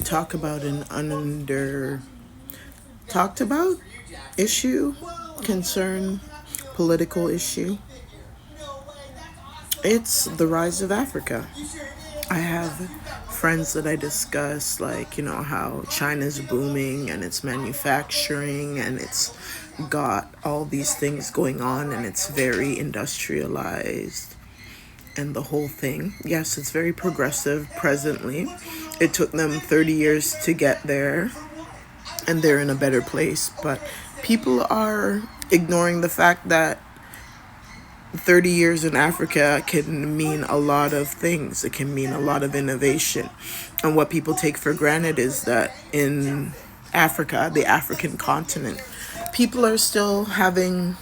talk about an under talked about issue, concern, political issue. It's the rise of Africa. I have friends that I discuss, like, how China's booming and it's manufacturing and it's got all these things going on and it's very industrialized and the whole thing. Yes, it's very progressive presently. It took them 30 years to get there and they're in a better place, but people are ignoring the fact that 30 years in Africa can mean a lot of things. It can mean a lot of innovation. And what people take for granted is that in Africa, the African continent, people are still having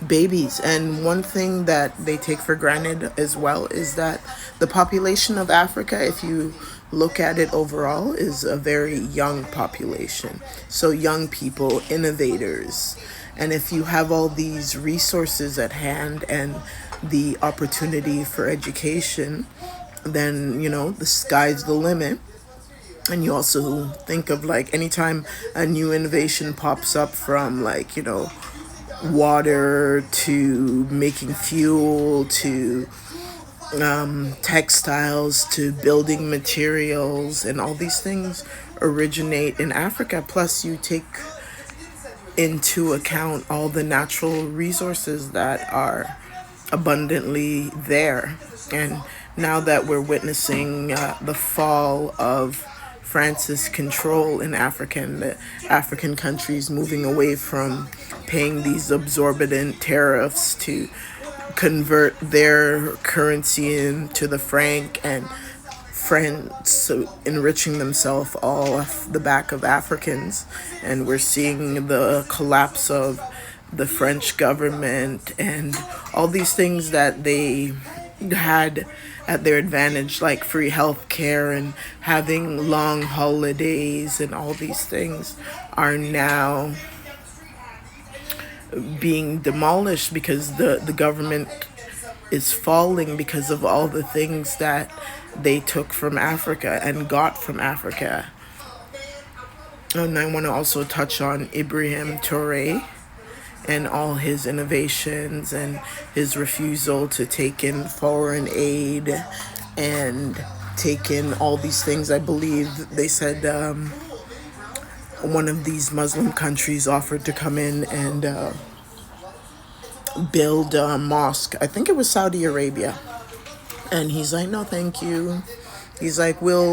babies. And one thing that they take for granted as well is that the population of Africa, if you look at it overall, is a very young population. So young people, innovators. And if you have all these resources at hand and the opportunity for education, then, the sky's the limit. And you also think of, like, anytime a new innovation pops up, from, like, water to making fuel to textiles to building materials, and all these things originate in Africa. Plus, you take into account all the natural resources that are abundantly there. And now that we're witnessing the fall of France's control in Africa, and the African countries moving away from paying these exorbitant tariffs to convert their currency into the franc, and France enriching themselves all off the back of Africans. And we're seeing the collapse of the French government and all these things that they had at their advantage, like free health care and having long holidays, and all these things are now being demolished because the government is falling because of all the things that they took from Africa and got from Africa. And I want to also touch on Ibrahim Touré and all his innovations and his refusal to take in foreign aid and take in all these things. I believe they said one of these Muslim countries offered to come in and build a mosque. I think it was Saudi Arabia. And he's like, no, thank you. He's like, we'll